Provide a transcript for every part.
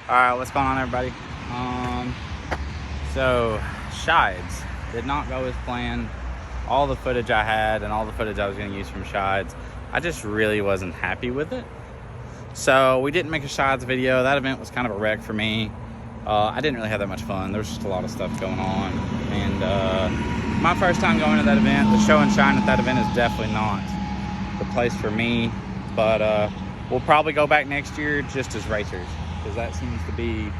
Alright, what's going on, everybody? So Shides did not go as planned. All the footage I had and all the footage I was going to use from Shides, I just really wasn't happy with it. So we didn't make a Shides video. That event was kind of a wreck for me. I didn't really have that much fun. There was just a lot of stuff going on. And my first time going to that event, the show and shine at that event is definitely not the place for me. But we'll probably go back next year just as racers, because that seems to be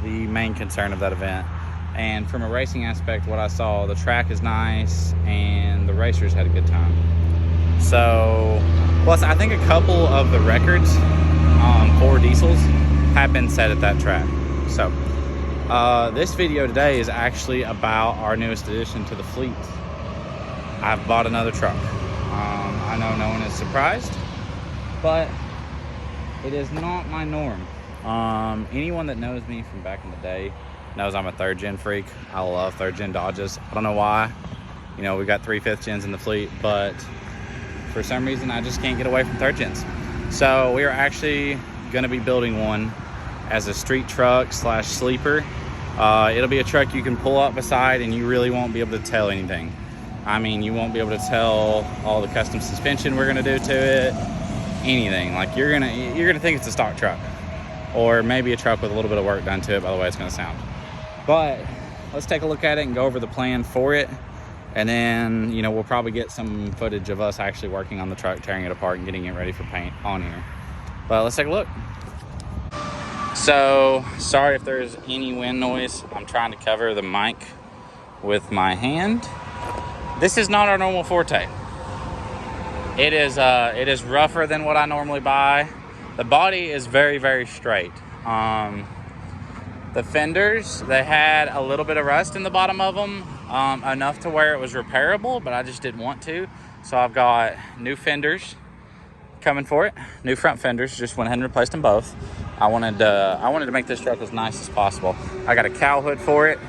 the main concern of that event. And from a racing aspect, what I saw, the track is nice and the racers had a good time. So, plus I think a couple of the records for diesels have been set at that track. So this video today is actually about our newest addition to the fleet. I've bought another truck. I know no one is surprised, but it is not my norm. Anyone that knows me from back in the day knows I'm a third gen freak. I love third gen Dodges. I don't know why. You know, we've got 3 5th gens in the fleet, but for some reason I just can't get away from third gens. So we are actually gonna be building one as a street truck slash sleeper. It'll be a truck you can pull up beside and you really won't be able to tell anything. I mean, you won't be able to tell all the custom suspension we're gonna do to it, anything. Like you're gonna think it's a stock truck, or maybe a truck with a little bit of work done to it by the way it's gonna sound. But let's take a look at it and go over the plan for it. And then, you know, we'll probably get some footage of us actually working on the truck, tearing it apart and getting it ready for paint on here. But let's take a look. So, sorry if there's any wind noise. I'm trying to cover the mic with my hand. This is not our normal Forte. It is rougher than what I normally buy. The body is very, very straight. The fenders, they had a little bit of rust in the bottom of them, enough to where it was repairable, but I just didn't want to. So I've got new fenders coming for it. New front fenders, just went ahead and replaced them both. I wanted to make this truck as nice as possible. I got a cowl hood for it.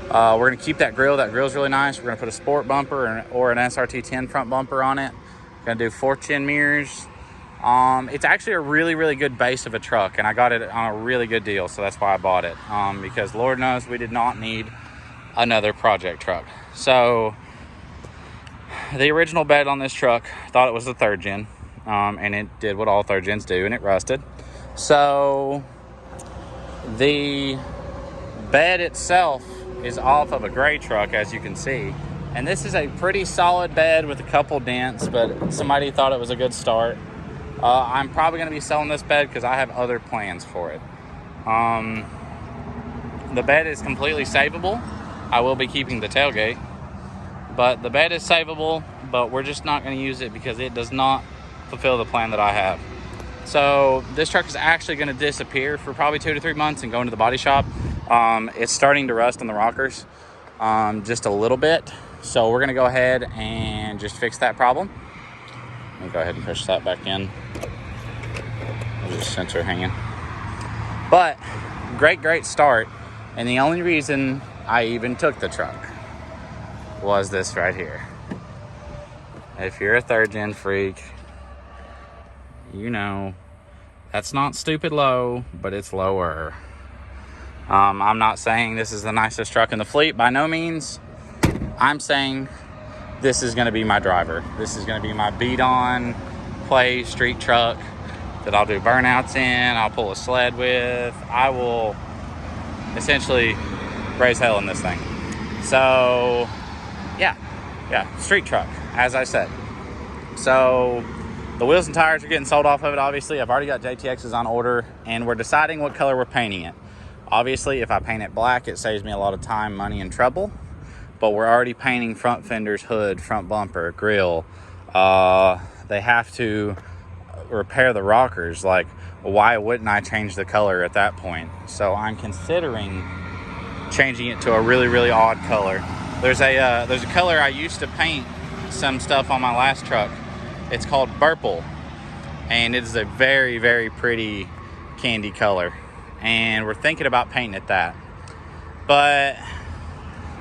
We're gonna keep that grill. That grill's really nice. We're gonna put a sport bumper or an SRT 10 front bumper on it. Gonna do 4-chin mirrors. It's actually a really, really good base of a truck, and I got it on a really good deal, so that's why I bought it. Because Lord knows we did not need another project truck. So the original bed on this truck, thought it was the third gen, and it did what all third gens do, and it rusted. So the bed itself is off of a gray truck, as you can see. And this is a pretty solid bed with a couple dents, but somebody thought it was a good start. I'm probably going to be selling this bed because I have other plans for it. The bed is completely savable. I will be keeping the tailgate, but the bed is savable, but we're just not going to use it because it does not fulfill the plan that I have. So this truck is actually going to disappear for probably 2 to 3 months and go into the body shop. It's starting to rust on the rockers just a little bit. So we're going to go ahead and just fix that problem. Let me go ahead and push that back in. There's a sensor hanging. But great start. And the only reason I even took the truck was this right here. If you're a third gen freak, you know that's not stupid low, but it's lower. I'm not saying this is the nicest truck in the fleet, by no means. I'm saying this is going to be my driver. This is going to be my beat-on play street truck that I'll do burnouts in. I'll pull a sled with. I will essentially raise hell in this thing. So, yeah, street truck, as I said. So, the wheels and tires are getting sold off of it, obviously. I've already got JTXs on order, and we're deciding what color we're painting it. Obviously, if I paint it black, it saves me a lot of time, money, and trouble. But we're already painting front fenders, hood, front bumper, grill. They have to repair the rockers. Like, why wouldn't I change the color at that point? So I'm considering changing it to a really, really odd color. There's a color I used to paint some stuff on my last truck. It's called purple, and it is a very, very pretty candy color. And we're thinking about painting it that. But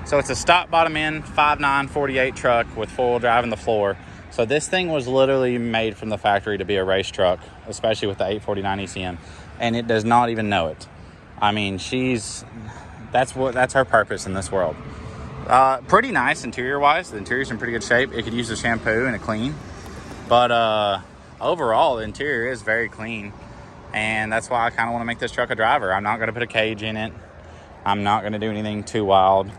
so it's a stock bottom end 5.9 48 truck with 4-wheel drive in the floor. So this thing was literally made from the factory to be a race truck, especially with the 849 ECM, and it does not even know it. I mean, that's her purpose in this world. Pretty nice interior-wise. The interior's in pretty good shape. It could use a shampoo and a clean. But overall, the interior is very clean. And that's why I kind of want to make this truck a driver. I'm not going to put a cage in it. I'm not going to do anything too wild.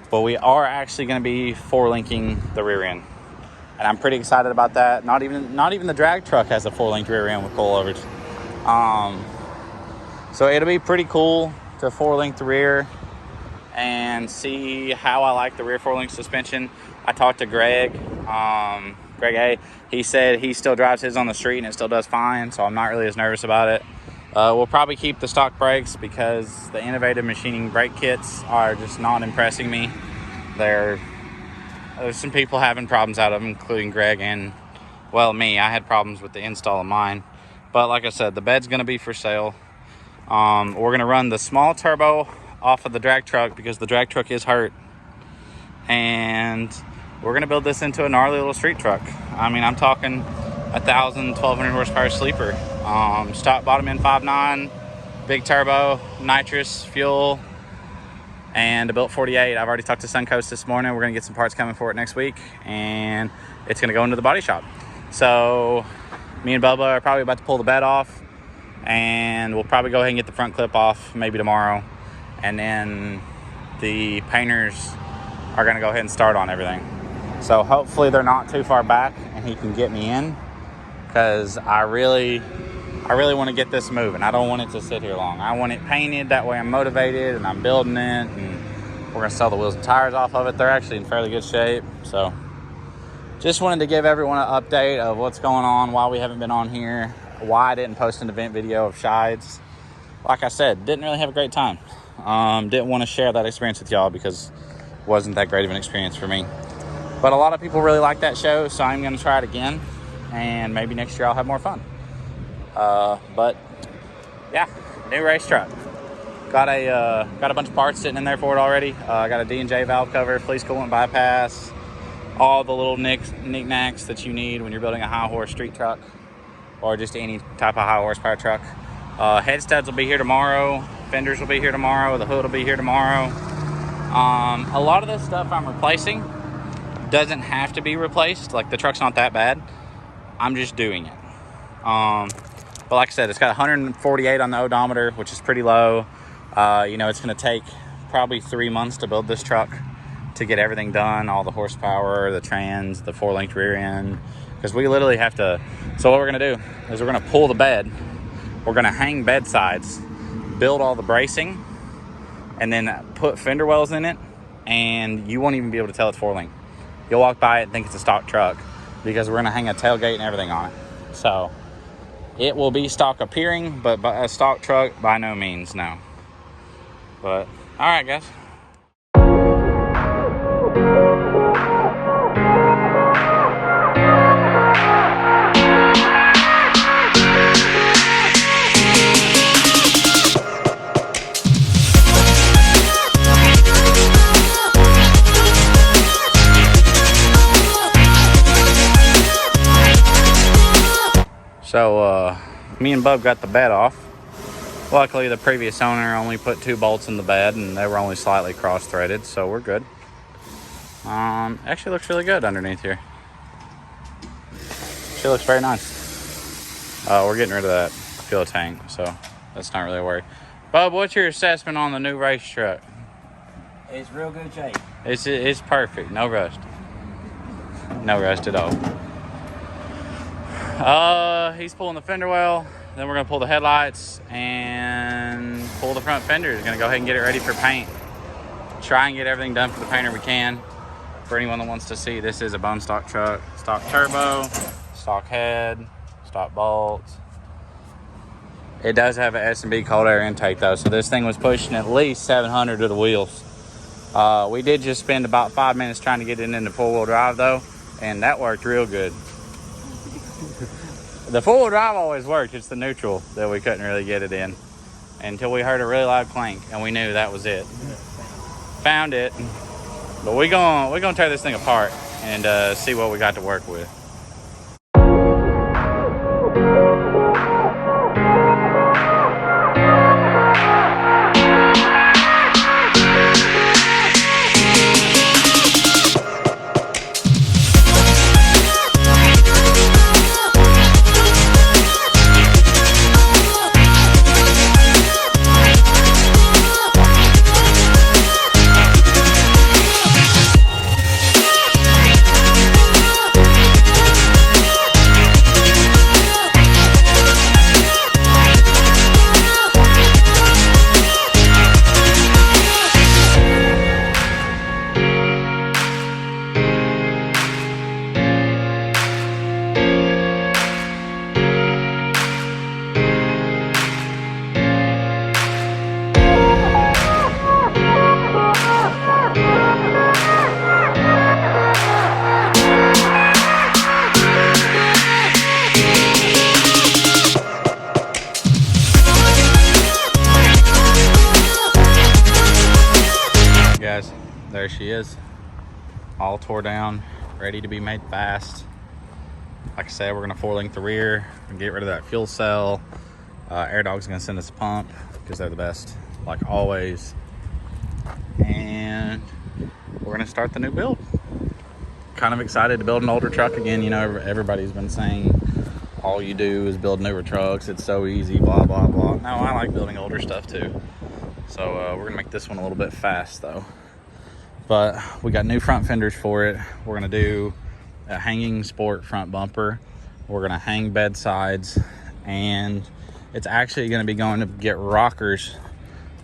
But we are actually going to be 4-linking the rear end. And I'm pretty excited about that. Not even the drag truck has a 4-linked rear end with coilovers. So it'll be pretty cool to 4-link the rear and see how I like the rear 4-link suspension. I talked to Greg A. He said he still drives his on the street and it still does fine, so I'm not really as nervous about it. We'll probably keep the stock brakes because the innovative machining brake kits are just not impressing me. There's some people having problems out of them, including Greg and, well, me. I had problems with the install of mine. But like I said, the bed's going to be for sale. We're going to run the small turbo off of the drag truck because the drag truck is hurt. And we're going to build this into a gnarly little street truck. I mean, I'm talking 1,000, 1,200 horsepower sleeper. Stock bottom end 5.9, big turbo, nitrous, fuel, and a built 48. I've already talked to Suncoast this morning. We're going to get some parts coming for it next week, and it's going to go into the body shop. So me and Bubba are probably about to pull the bed off, and we'll probably go ahead and get the front clip off maybe tomorrow. And then the painters are going to go ahead and start on everything. So hopefully they're not too far back and he can get me in, because I really want to get this moving. I don't want it to sit here long. I want it painted. That way I'm motivated and I'm building it, and we're going to sell the wheels and tires off of it. They're actually in fairly good shape. So just wanted to give everyone an update of what's going on, why we haven't been on here, why I didn't post an event video of Shides. Like I said, didn't really have a great time. Didn't want to share that experience with y'all because it wasn't that great of an experience for me. But a lot of people really like that show, so I'm going to try it again. And maybe next year I'll have more fun. But yeah, new race truck. Got a bunch of parts sitting in there for it already. I got a D&J valve cover, fleece coolant bypass, all the little knickknacks that you need when you're building a high horse street truck or just any type of high horsepower truck. Head studs will be here tomorrow. Fenders will be here tomorrow. The hood will be here tomorrow. A lot of this stuff I'm replacing doesn't have to be replaced. Like, the truck's not that bad. I'm just doing it. But like I said, it's got 148 on the odometer, which is pretty low. It's going to take probably 3 months to build this truck to get everything done, all the horsepower, the trans, the 4-linked rear end, because we literally have to. So what we're going to do is we're going to pull the bed. We're going to hang bed sides, build all the bracing, and then put fender wells in it, and you won't even be able to tell it's 4-link. You'll walk by it and think it's a stock truck because we're going to hang a tailgate and everything on it. So it will be stock appearing, but a stock truck by no means, no. But all right, guys. So me and Bub got the bed off. Luckily, the previous owner only put 2 bolts in the bed, and they were only slightly cross-threaded, so we're good. Actually looks really good underneath here. She looks very nice. We're getting rid of that fuel tank, so that's not really a worry. Bub, what's your assessment on the new race truck? It's real good shape. It's perfect. No rust. No rust at all. He's pulling the fender well. Then we're going to pull the headlights and pull the front fender. He's going to go ahead and get it ready for paint. Try and get everything done for the painter we can. For anyone that wants to see, this is a bone stock truck. Stock turbo, stock head, stock bolts. It does have an S&B cold air intake though, so this thing was pushing at least 700 to the wheels. We did just spend about 5 minutes trying to get it into 4-wheel drive though, and that worked real good. The 4-wheel drive always worked. It's the neutral that we couldn't really get it in until we heard a really loud clank, and we knew that was it. Found it, but we're gonna tear this thing apart and see what we got to work with. there she is, all tore down, ready to be made fast. Like I said, we're gonna 4-link the rear and get rid of that fuel cell. Air Dog's gonna send us a pump because they're the best, like always. And we're gonna start the new build. Kind of excited to build an older truck again. You know, everybody's been saying all you do is build newer trucks, it's so easy, blah blah blah. No, I like building older stuff too. So we're gonna make this one a little bit fast though. But we got new front fenders for it. We're gonna do a hanging sport front bumper. We're gonna hang bed sides, and it's actually gonna be going to get rockers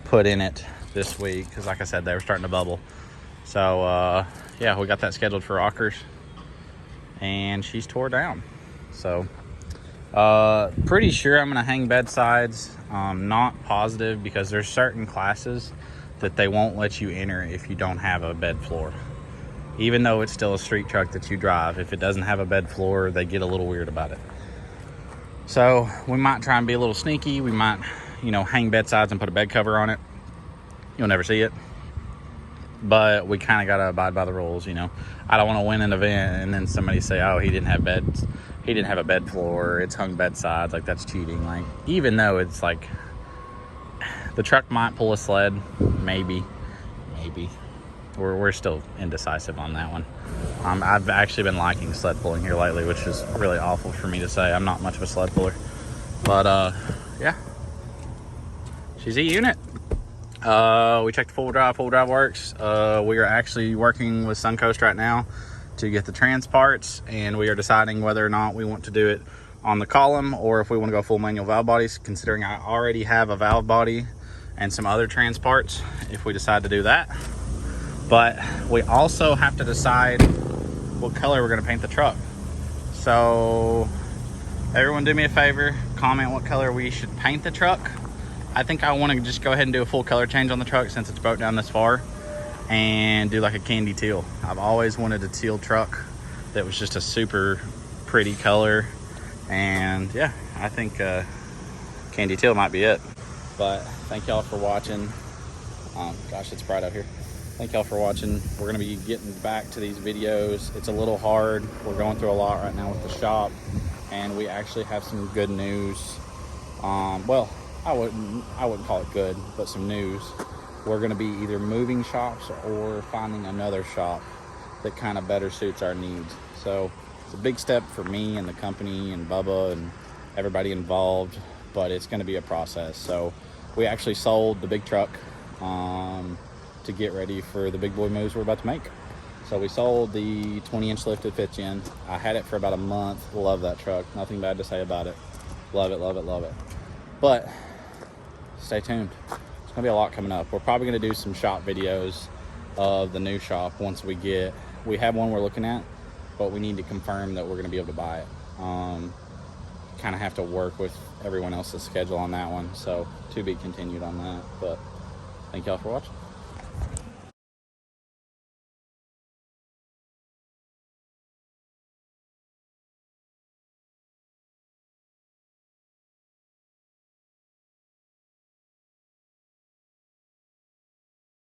put in it this week because, like I said, they were starting to bubble. So yeah, we got that scheduled for rockers, and she's tore down. So pretty sure I'm gonna hang bed sides. Not positive because there's certain classes that they won't let you enter if you don't have a bed floor. Even though it's still a street truck that you drive, if it doesn't have a bed floor, they get a little weird about it. So we might try and be a little sneaky. We might, you know, hang bed sides and put a bed cover on it. You'll never see it. But we kind of got to abide by the rules, you know. I don't want to win an event and then somebody say, oh, he didn't have beds. He didn't have a bed floor. It's hung bed sides. Like, that's cheating. Like, even though it's like, the truck might pull a sled. Maybe. We're still indecisive on that one. I've actually been liking sled pulling here lately, which is really awful for me to say. I'm not much of a sled puller. But, yeah. She's a unit. We checked the full drive works. We are actually working with Suncoast right now to get the trans parts, and we are deciding whether or not we want to do it on the column or if we want to go full manual valve bodies, considering I already have a valve body and some other trans parts if we decide to do that. But we also have to decide what color we're going to paint the truck. So everyone do me a favor, comment what color we should paint the truck. I think I want to just go ahead and do a full color change on the truck since it's broke down this far, and do like a candy teal. I've always wanted a teal truck that was just a super pretty color, and yeah, I think candy teal might be it. But thank y'all for watching. Gosh, it's bright out here. Thank y'all for watching. We're gonna be getting back to these videos. It's a little hard. We're going through a lot right now with the shop, and we actually have some good news. Well, I wouldn't call it good, but some news. We're gonna be either moving shops or finding another shop that kind of better suits our needs. So it's a big step for me and the company and Bubba and everybody involved, but it's gonna be a process. So we actually sold the big truck to get ready for the big boy moves we're about to make. So we sold the 20-inch lifted Fitz in. I had it for about a month. Love that truck. Nothing bad to say about it. Love it, love it, love it. But stay tuned. There's gonna be a lot coming up. We're probably gonna do some shop videos of the new shop once we have one we're looking at, but we need to confirm that we're gonna be able to buy it. Kind of have to work with everyone else's schedule on that one, so to be continued on that. But thank y'all for watching.